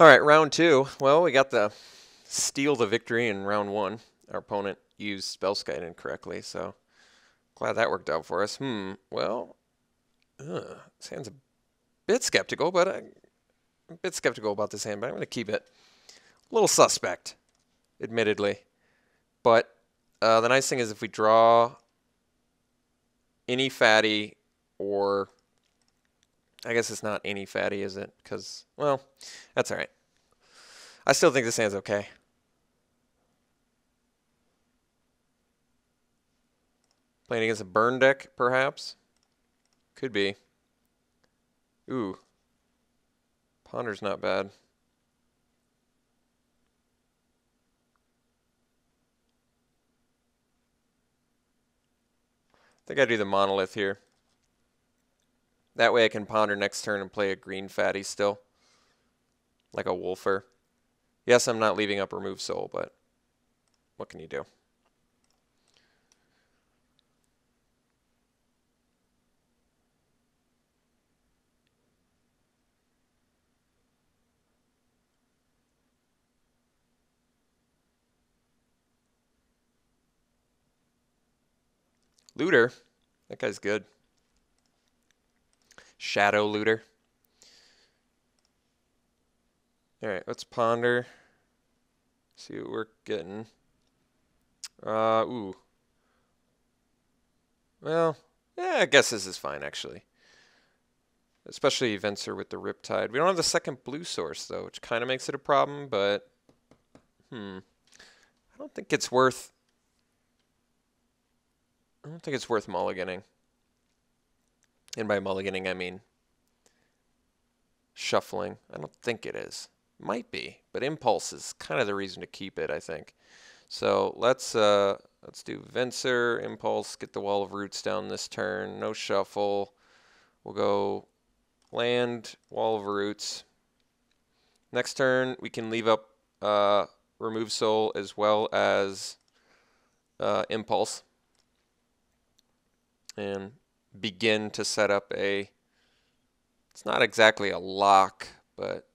All right, round two. Well, we got the steal the victory in round one. Our opponent used Spellskite incorrectly, so glad that worked out for us. Well, this hand's a bit skeptical, but I'm a bit skeptical about this hand, but I'm going to keep it. A little suspect, admittedly. But the nice thing is if we draw any fatty, or I guess it's not any fatty, is it? Because, well, that's all right. I still think this hand's okay. Playing against a burn deck, perhaps? Could be. Ooh. Ponder's not bad. I think I do the monolith here. That way I can ponder next turn and play a green fatty still. Like a wolfer. Yes, I'm not leaving up remove soul, but what can you do? Looter. That guy's good. Shadow Looter. Alright, let's ponder. See what we're getting. Ooh. Well, yeah, I guess this is fine, actually. Especially Venser with the Riptide. We don't have the second blue source, though, which kind of makes it a problem, but... I don't think it's worth... I don't think it's worth mulliganing. And by mulliganing, I mean shuffling. I don't think it is. Might be, but impulse is kind of the reason to keep it, I think. So let's do Venser, impulse, get the wall of roots down this turn. No shuffle. We'll go land, wall of roots. Next turn, we can leave up remove soul as well as impulse. And begin to set up a, it's not exactly a lock, but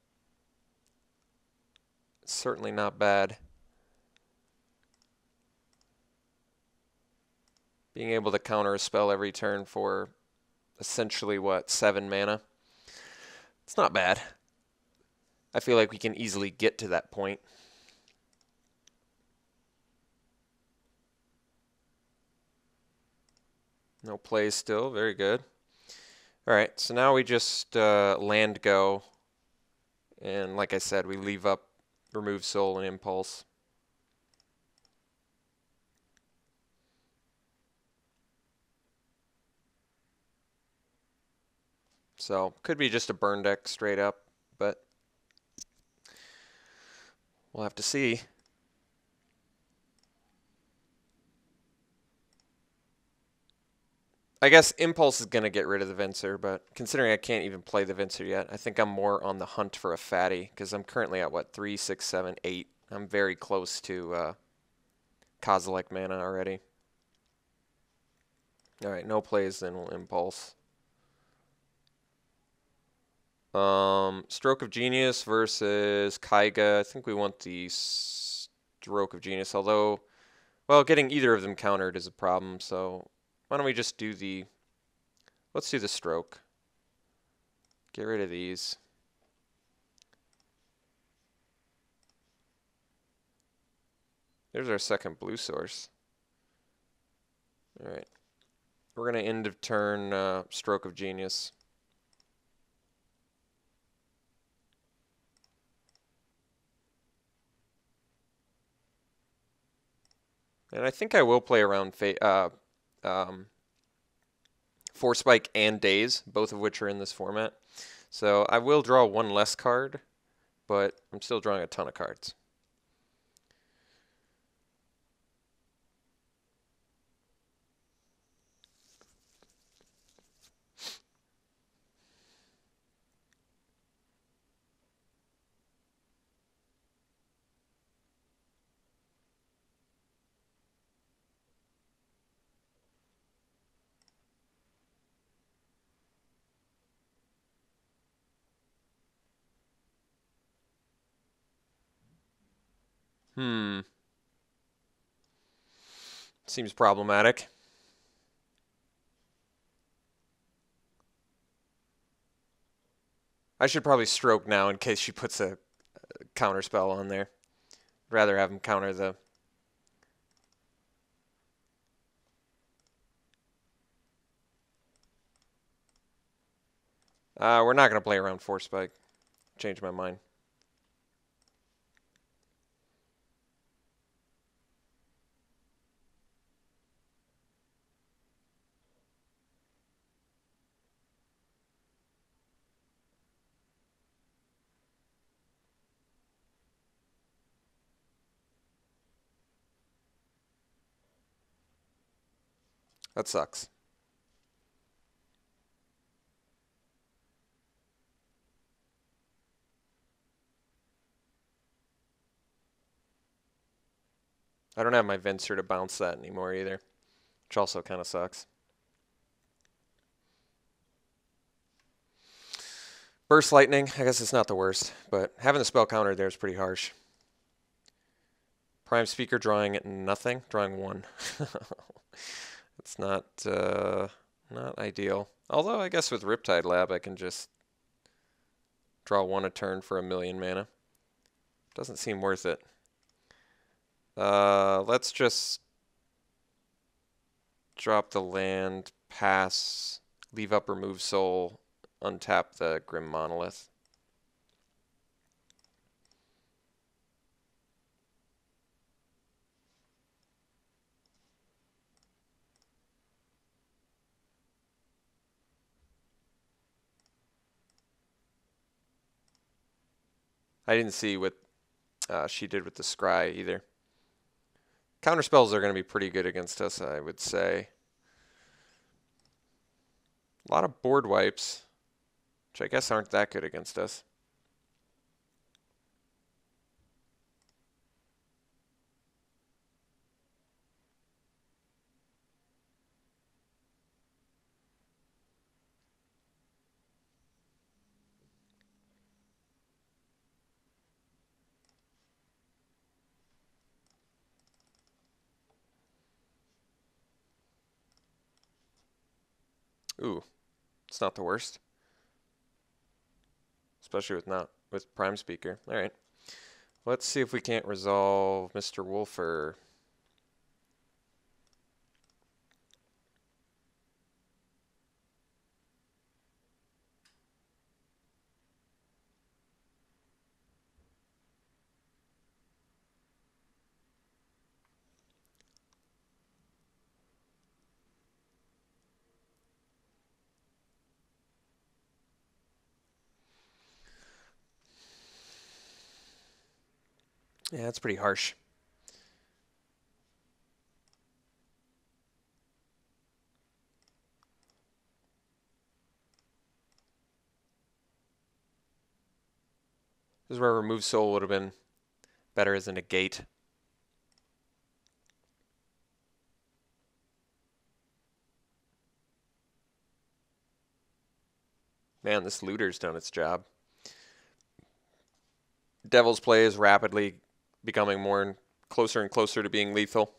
it's certainly not bad. Being able to counter a spell every turn for essentially, what, 7 mana? It's not bad. I feel like we can easily get to that point. No plays still, very good. Alright, so now we just land go. And like I said, we leave up remove soul and impulse. So, could be just a burn deck straight up, but we'll have to see. I guess impulse is going to get rid of the Venser, but considering I can't even play the Venser yet, I think I'm more on the hunt for a fatty, because I'm currently at, what, 3, 6, 7, 8. I'm very close to Kozilek mana already. Alright, no plays, then we'll impulse. Stroke of Genius versus Kaiga. I think we want the Stroke of Genius, although, well, getting either of them countered is a problem, so why don't we just do the, let's do the Stroke. Get rid of these. There's our second blue source. Alright. We're going to end of turn Stroke of Genius. And I think I will play around Force Spike and Daze, both of which are in this format. So I will draw one less card, but I'm still drawing a ton of cards. Seems problematic. I should probably stroke now in case she puts a counter spell on there. Rather have him counter the... we're not going to play around Force Spike. Change my mind. That sucks. I don't have my Venser to bounce that anymore either, which also kind of sucks. Burst Lightning, I guess it's not the worst, but having the spell counter there is pretty harsh. Prime Speaker drawing nothing, drawing 1. It's not ideal. Although I guess with Riptide Lab I can just draw 1 a turn for 1,000,000 mana. Doesn't seem worth it. Let's just drop the land, pass, leave up Remove Soul, untap the Grim Monolith. I didn't see what she did with the Scry either. Counter spells are going to be pretty good against us, I would say. A lot of board wipes, which I guess aren't that good against us. Ooh, it's not the worst. Especially with Prime Speaker. All right. Let's see if we can't resolve Mr. Wolfer. Yeah, that's pretty harsh. This is where Remove Soul would have been better as a negate. Man, this looter's done its job. Devil's Play is rapidly becoming closer and closer to being lethal.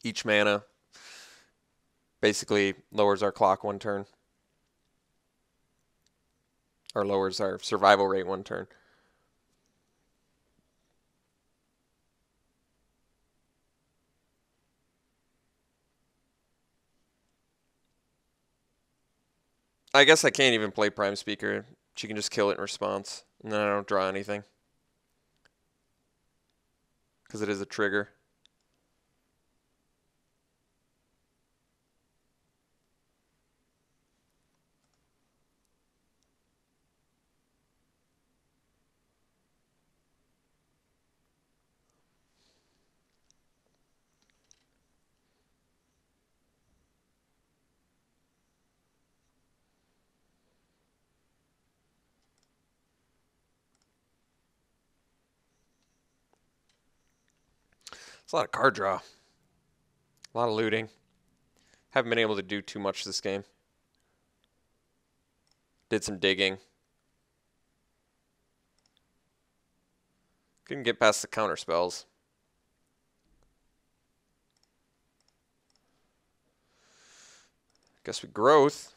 Each mana basically lowers our clock 1 turn. Or lowers our survival rate 1 turn. I guess I can't even play Prime Speaker. She can just kill it in response. And then I don't draw anything. Because it is a trigger. It's a lot of card draw. A lot of looting. Haven't been able to do too much this game. Did some digging. Couldn't get past the counter spells. Guess we growth.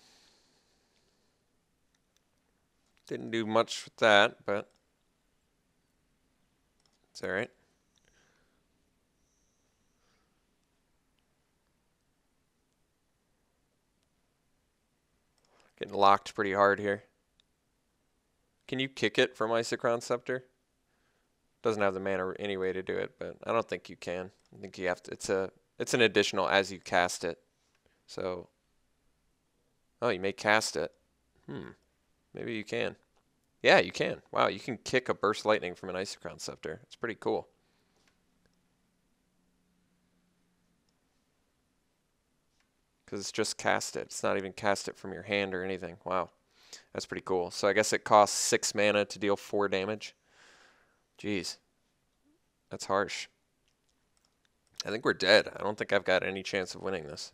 Didn't do much with that, but it's all right. Getting locked pretty hard here. Can you kick it from Isochron Scepter? Doesn't have the mana anyway to do it, but I don't think you can. I think you have to. It's an additional as you cast it. So, oh, you may cast it. Maybe you can. Yeah, you can. Wow, you can kick a Burst Lightning from an Isochron Scepter. It's pretty cool. Because it's just cast it. It's not even cast it from your hand or anything. Wow, that's pretty cool. So I guess it costs 6 mana to deal 4 damage. Jeez, that's harsh. I think we're dead. I don't think I've got any chance of winning this.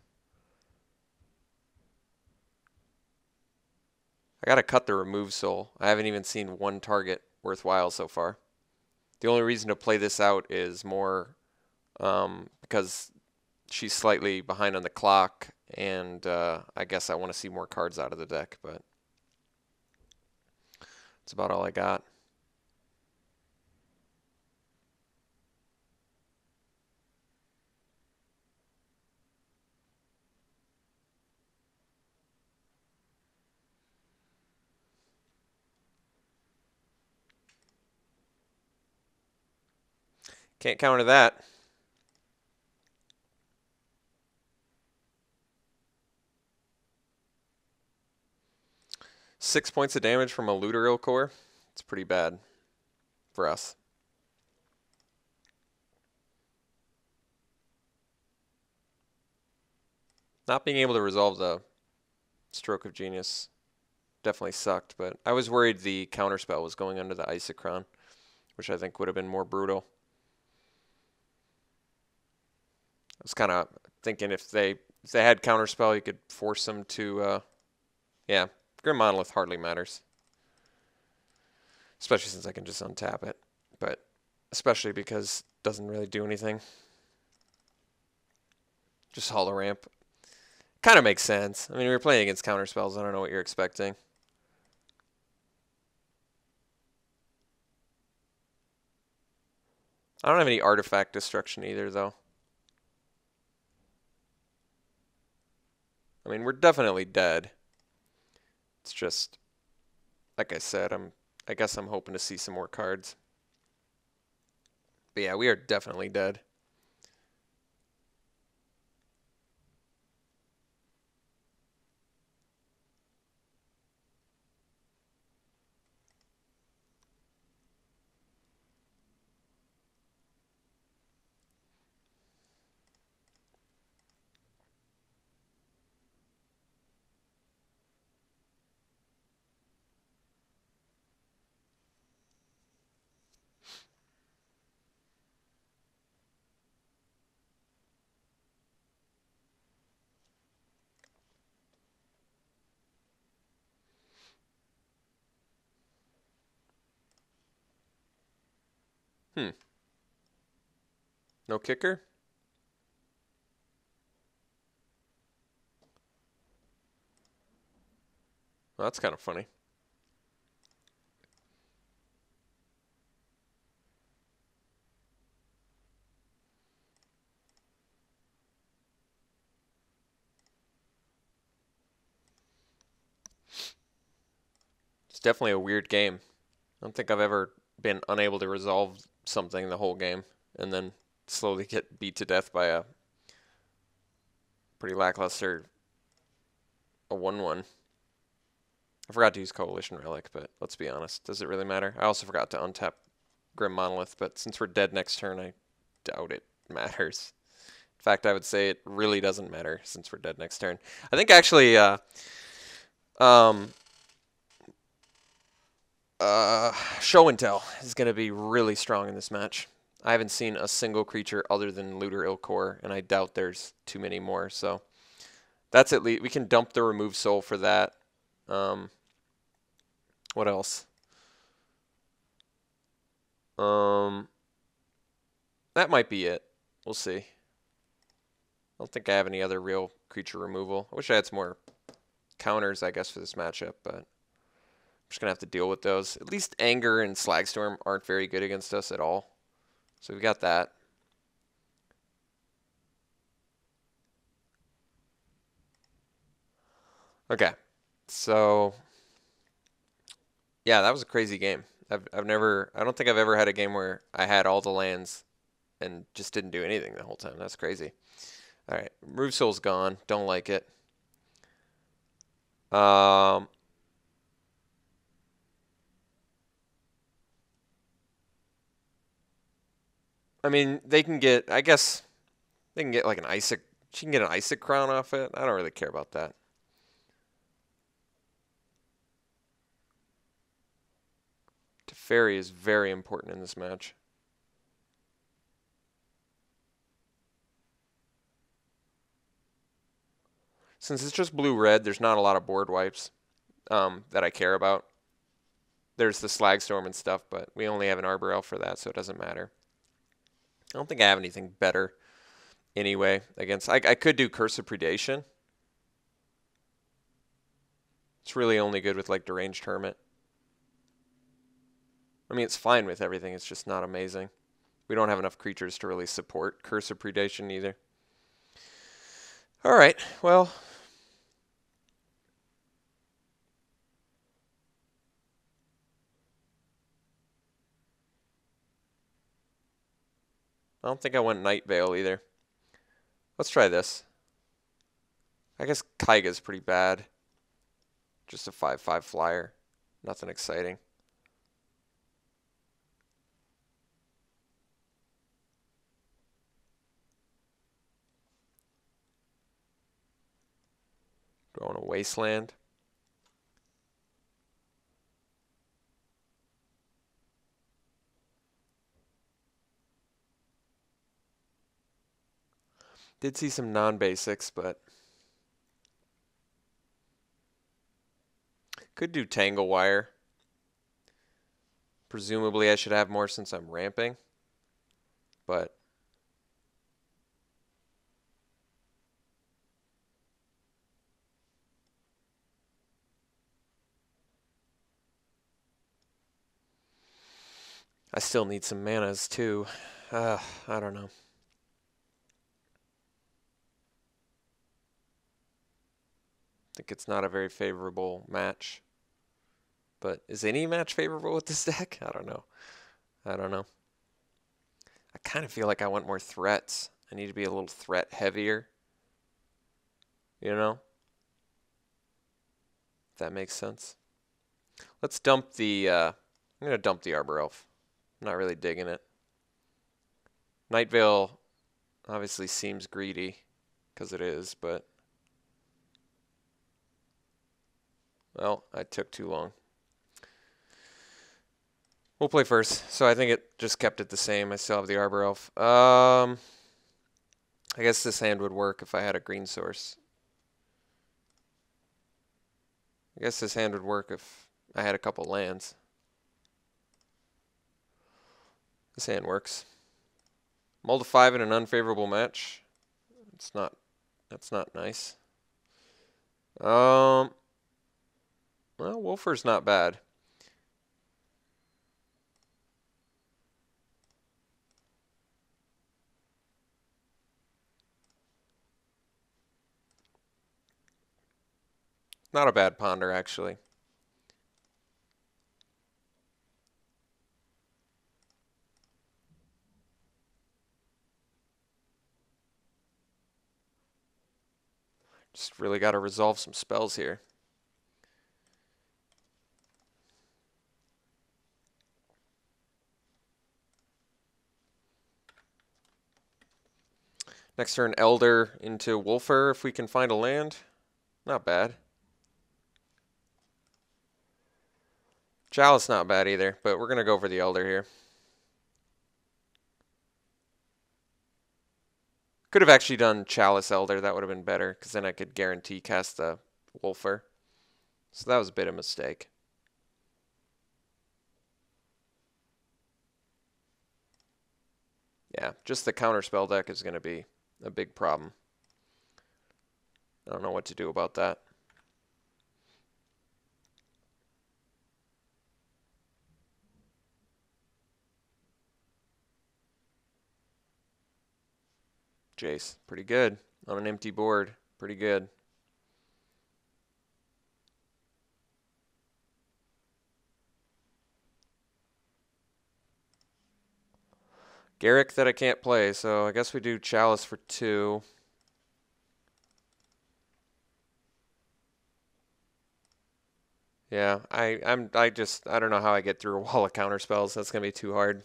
I gotta cut the remove soul. I haven't even seen one target worthwhile so far. The only reason to play this out is more because she's slightly behind on the clock, and I guess I want to see more cards out of the deck, but that's about all I got. Can't counter that. Six points of damage from a Looter Core. It's pretty bad for us. Not being able to resolve the Stroke of Genius definitely sucked, but I was worried the counterspell was going under the Isochron, which I think would have been more brutal. I was kind of thinking if they had counterspell, you could force them to, yeah, Grim Monolith hardly matters, especially since I can just untap it, but especially because it doesn't really do anything. Just Hollow Ramp. Kind of makes sense. I mean, we're playing against counterspells. I don't know what you're expecting. I don't have any artifact destruction either, though. I mean, we're definitely dead. It's just, like I said, I guess I'm hoping to see some more cards. But yeah, we are definitely dead. No kicker? Well, that's kind of funny. It's definitely a weird game. I don't think I've ever been unable to resolve something the whole game and then slowly get beat to death by a pretty lackluster a 1-1. I forgot to use Coalition Relic, but let's be honest. Does it really matter? I also forgot to untap Grim Monolith, but since we're dead next turn, I doubt it matters. In fact, I would say it really doesn't matter since we're dead next turn. I think actually Show and Tell is going to be really strong in this match. I haven't seen a single creature other than Looter Ilkor, and I doubt there's too many more. So that's at least, we can dump the Remove Soul for that. What else? Um, that might be it. We'll see. I don't think I have any other real creature removal. I wish I had some more counters, I guess, for this matchup, but I'm just going to have to deal with those. At least Anger and Slagstorm aren't very good against us at all. So we got that. Okay. So, yeah, that was a crazy game. I don't think I've ever had a game where I had all the lands and just didn't do anything the whole time. That's crazy. All right, Remove Soul's gone. Don't like it. Um, I mean, they can get. I guess they can get like an Isaac. She can get an Isaac Crown off it. I don't really care about that. Teferi is very important in this match. Since it's just blue-red, there's not a lot of board wipes that I care about. There's the Slagstorm and stuff, but we only have an Arbor Elf for that, so it doesn't matter. I don't think I have anything better anyway against. I could do Curse of Predation. It's really only good with like Deranged Hermit. I mean, it's fine with everything. It's just not amazing. We don't have enough creatures to really support Curse of Predation either. All right, well. I don't think I went Night Veil either. Let's try this. I guess Kaiga's pretty bad. Just a 5/5 flyer. Nothing exciting. Going a Wasteland. Did see some non-basics, but could do Tangle Wire. Presumably I should have more since I'm ramping, but I still need some manas too. I don't know. I think it's not a very favorable match. But is any match favorable with this deck? I don't know. I don't know. I kind of feel like I want more threats. I need to be a little threat heavier. You know? If that makes sense. Let's dump the, I'm going to dump the Arbor Elf. I'm not really digging it. Night Veil obviously seems greedy, because it is, but... Well, I took too long. We'll play first. So I think it just kept it the same. I still have the Arbor Elf. I guess this hand would work if I had a green source. I guess this hand would work if I had a couple lands. This hand works. Mull to 5 in an unfavorable match. That's not nice. Well, Wolfer's not bad. Not a bad ponder, actually. Just really got to resolve some spells here. Next turn, Elder into Wolfer if we can find a land. Not bad. Chalice not bad either, but we're going to go for the Elder here. Could have actually done Chalice Elder. That would have been better, because then I could guarantee cast the Wolfer. So that was a bit of a mistake. Yeah, just the counterspell deck is going to be a big problem. I don't know what to do about that. Jace, pretty good. On an empty board, pretty good. Garrick that I can't play, so I guess we do Chalice for 2. Yeah, I don't know how I get through a wall of counterspells. That's gonna be too hard.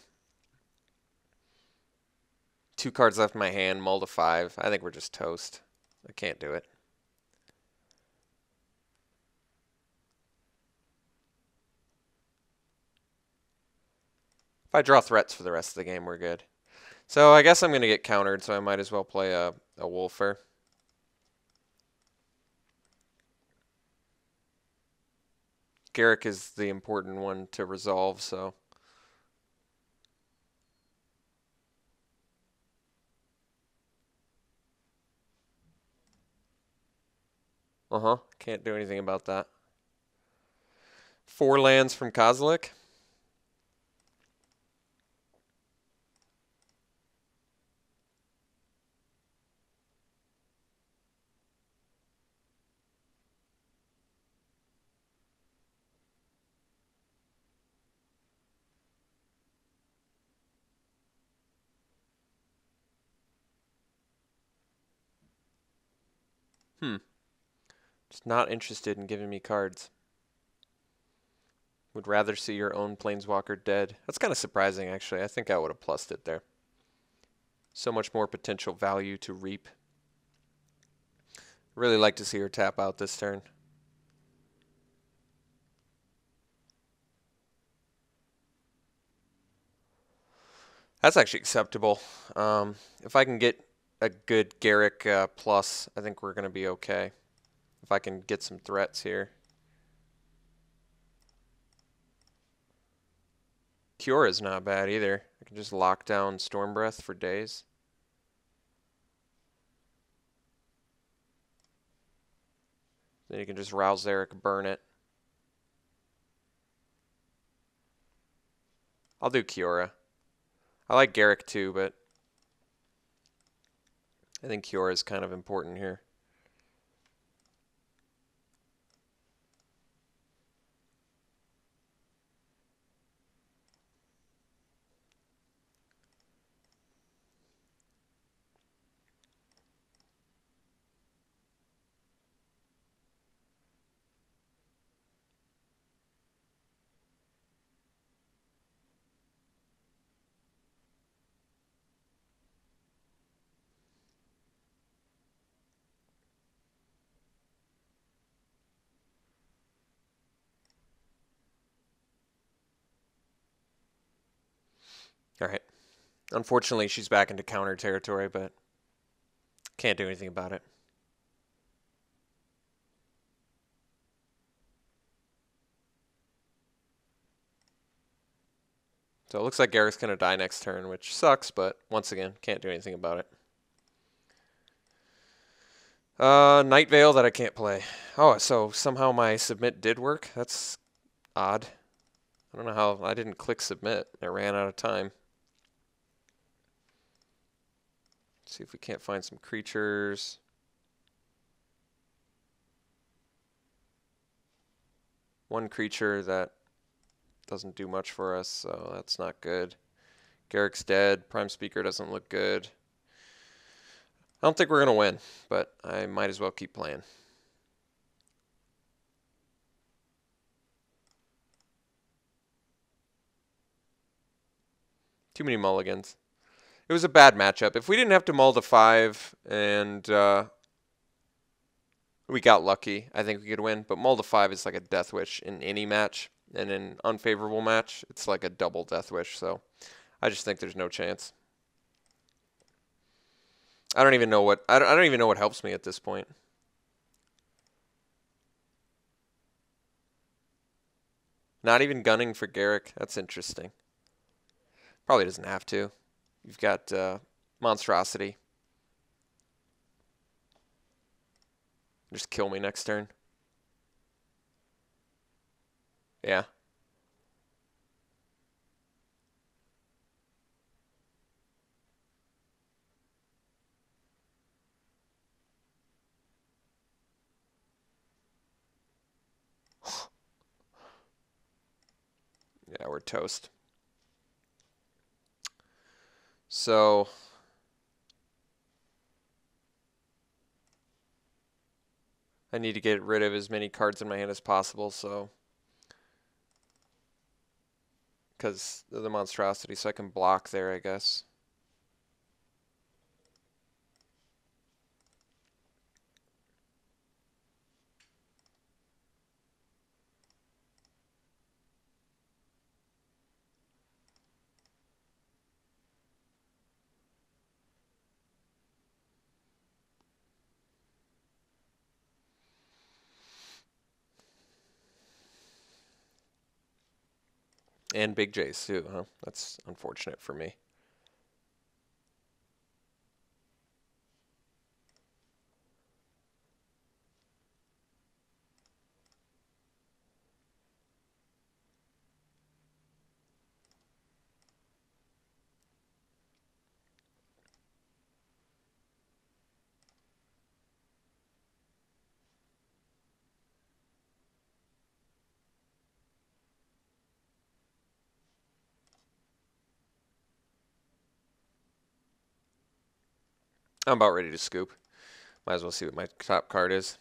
2 cards left in my hand, mull to 5. I think we're just toast. I can't do it. If I draw threats for the rest of the game, we're good. So I guess I'm going to get countered, so I might as well play a Wolfer. Garrick is the important one to resolve, so. Can't do anything about that. 4 lands from Kozilek. Just not interested in giving me cards. Would rather see your own Planeswalker dead. That's kind of surprising, actually. I think I would have plussed it there. So much more potential value to reap. Really like to see her tap out this turn. That's actually acceptable. If I can get a good Garrick plus, I think we're going to be okay. If I can get some threats here. Cure is not bad either. I can just lock down Storm Breath for days. Then you can just Rouse Eric, burn it. I'll do Kiora. I like Garrick too, but I think Kiora is kind of important here. All right. Unfortunately, she's back into counter territory, but can't do anything about it. So it looks like Garrick's going to die next turn, which sucks, but once again, can't do anything about it. Night Veil that I can't play. Oh, so somehow my submit did work? That's odd. I don't know how I didn't click submit. I ran out of time. Let's see if we can't find some creatures. One creature that doesn't do much for us, so that's not good. Garrick's dead. Prime Speaker doesn't look good. I don't think we're going to win, but I might as well keep playing. Too many mulligans. It was a bad matchup. If we didn't have to mull to 5 and we got lucky, I think we could win. But mull to 5 is like a death wish in any match. And in an unfavorable match, it's like a double death wish. So I just think there's no chance. I don't even know what helps me at this point. Not even gunning for Garrick. That's interesting. Probably doesn't have to. You've got Monstrosity. Just kill me next turn. Yeah. Yeah, we're toast. So I need to get rid of as many cards in my hand as possible, so because of the monstrosity, so I can block there, I guess. And Big J's too, huh? That's unfortunate for me. I'm about ready to scoop. Might as well see what my top card is.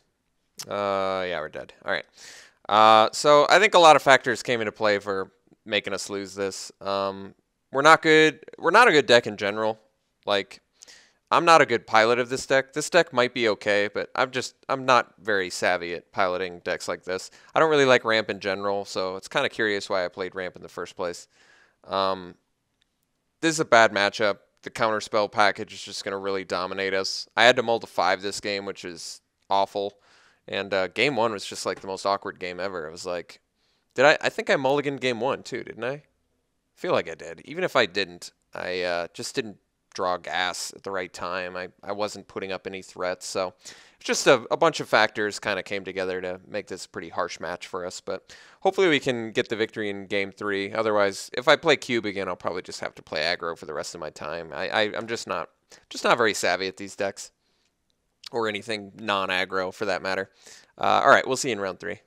Yeah, we're dead. All right. So I think a lot of factors came into play for making us lose this. We're not good. We're not a good deck in general. Like, I'm not a good pilot of this deck. This deck might be okay, but I'm not very savvy at piloting decks like this. I don't really like ramp in general, so it's kind of curious why I played ramp in the first place. This is a bad matchup. The counterspell package is just going to really dominate us. I had to mull to 5 this game, which is awful. And game 1 was just like the most awkward game ever. It was like, I think I mulliganed game 1 too, didn't I? I feel like I did. Even if I didn't, I just didn't draw gas at the right time. I wasn't putting up any threats. So it's just a bunch of factors kind of came together to make this a pretty harsh match for us. But hopefully we can get the victory in game 3. Otherwise, if I play cube again, I'll probably just have to play aggro for the rest of my time. I'm just not very savvy at these decks or anything non-aggro for that matter. All right, we'll see you in round 3.